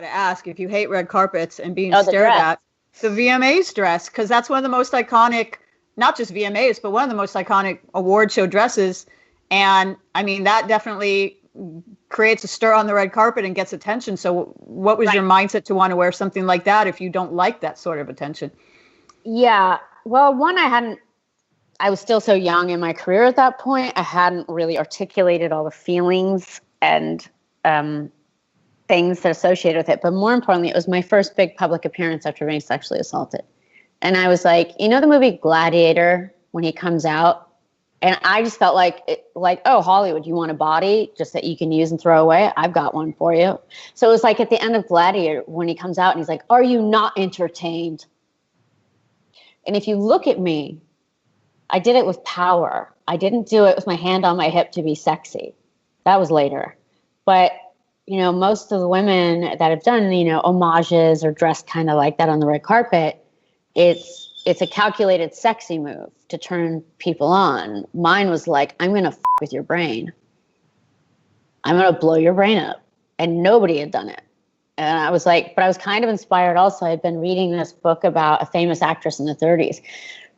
to ask, if you hate red carpets and being the stared dress. at, the VMAs dress, because that's one of the most iconic, not just VMAs, but one of the most iconic award show dresses. And I mean, that definitely creates a stir on the red carpet and gets attention. So what was your mindset to want to wear something like that if you don't like that sort of attention? Yeah. Well, one, I was still so young in my career at that point. I hadn't really articulated all the feelings and things that associated with it. But more importantly, it was my first big public appearance after being sexually assaulted. And I was like, you know, the movie Gladiator, when he comes out, and I just felt like, oh, Hollywood, you want a body just that you can use and throw away? I've got one for you. So it was like at the end of Gladiator, when he comes out and he's like, are you not entertained? And if you look at me, I did it with power. I didn't do it with my hand on my hip to be sexy. That was later. But, you know, most of the women that have done, you know, homages or dressed kind of like that on the red carpet, it's a calculated sexy move to turn people on. Mine was like, I'm going to with your brain. I'm going to blow your brain up. And nobody had done it. And I was like, but I was kind of inspired also. I had been reading this book about a famous actress in the 30s.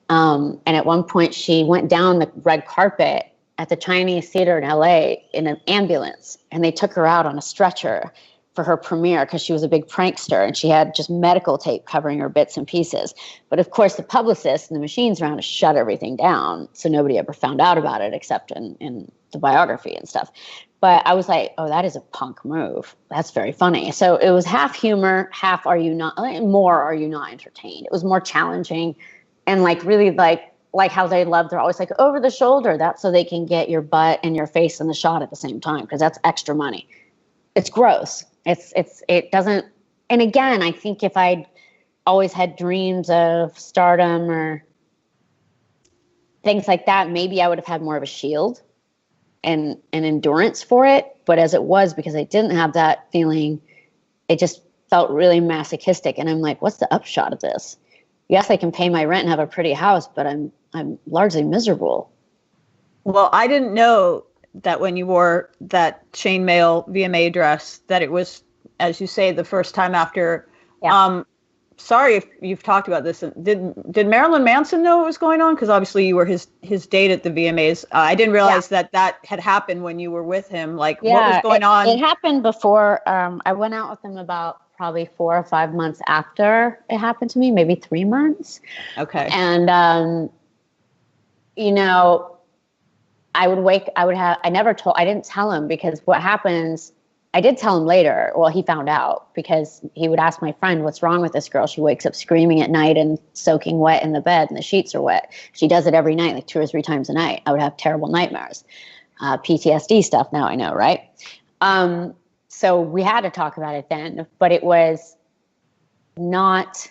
And at one point she went down the red carpet at the Chinese Theater in LA in an ambulance. And they took her out on a stretcher for her premiere because she was a big prankster and she had just medical tape covering her bits and pieces. But of course, the publicists and the machines around us shut everything down. So nobody ever found out about it except in the biography and stuff. But I was like, oh, that is a punk move. That's very funny. So it was half humor, half are you not entertained? It was more challenging and like really like how they love, they're always like over the shoulder. That's so they can get your butt and your face in the shot at the same time because that's extra money. It's gross. It doesn't. And again, I think if I'd always had dreams of stardom or things like that, maybe I would have had more of a shield and an endurance for it. But as it was, because I didn't have that feeling, it just felt really masochistic. And I'm like, what's the upshot of this? Yes, I can pay my rent and have a pretty house, but I'm largely miserable. Well, I didn't know that when you wore that chainmail VMA dress, that it was, as you say, the first time after. Yeah. Sorry if you've talked about this. Did Marilyn Manson know what was going on? Because obviously you were his date at the VMAs. I didn't realize that had happened when you were with him. Like, what was going on? It happened before. I went out with him about probably 4 or 5 months after it happened to me, maybe 3 months. Okay. And, you know, I didn't tell him because what happens, I did tell him later. Well, he found out because he would ask my friend, what's wrong with this girl? She wakes up screaming at night and soaking wet in the bed and the sheets are wet. She does it every night, like 2 or 3 times a night. I would have terrible nightmares, PTSD stuff now I know, right? So we had to talk about it then, but it was not,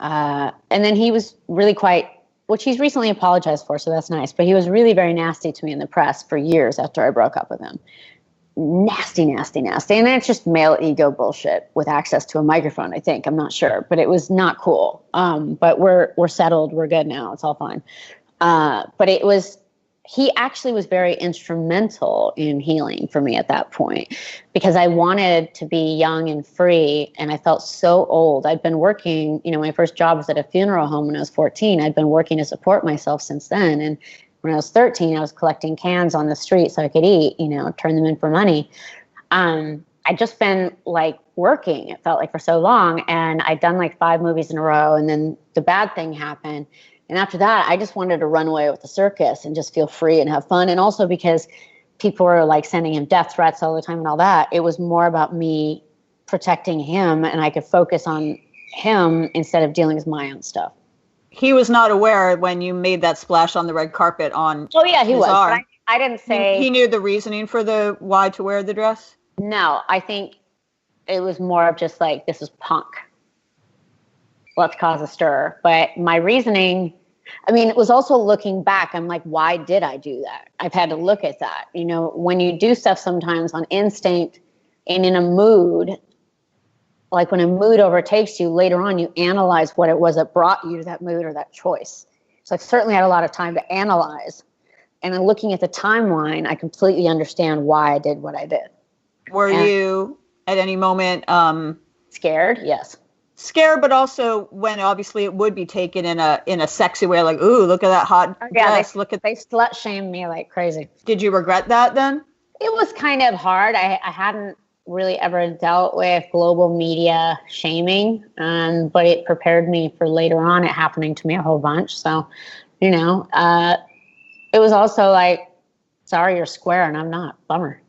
and then he was really quite, which he's recently apologized for, so that's nice. But he was really very nasty to me in the press for years after I broke up with him. Nasty, nasty, nasty. And that's just male ego bullshit with access to a microphone, I think. I'm not sure. But it was not cool. But we're settled. We're good now. It's all fine. But he actually was very instrumental in healing for me at that point because I wanted to be young and free and I felt so old. I'd been working, you know, my first job was at a funeral home when I was 14. I'd been working to support myself since then. And when I was 13, I was collecting cans on the street so I could eat, you know, turn them in for money. I'd just been like working, it felt like for so long. And I'd done like 5 movies in a row and then the bad thing happened. And after that, I just wanted to run away with the circus and just feel free and have fun. And also because people were like sending him death threats all the time and all that, it was more about me protecting him and I could focus on him instead of dealing with my own stuff. He was not aware when you made that splash on the red carpet on. Oh yeah, he was. But I didn't say. He knew the reasoning for the why to wear the dress? No, I think it was more of just like, this is punk. Let's cause a stir. But my reasoning, I mean, it was also looking back. I'm like, why did I do that? I've had to look at that. You know, when you do stuff sometimes on instinct and in a mood, like when a mood overtakes you, later on you analyze what it was that brought you to that mood or that choice. So I've certainly had a lot of time to analyze. And then looking at the timeline, I completely understand why I did what I did. Were you at any moment? Scared, yes. Scared, but also when obviously it would be taken in a sexy way, like, ooh, look at that hot dress. They slut shamed me like crazy. Did you regret that then? It was kind of hard. I hadn't really ever dealt with global media shaming, but it prepared me for later on it happening to me a whole bunch. So, it was also like, sorry, you're square and I'm not. Bummer.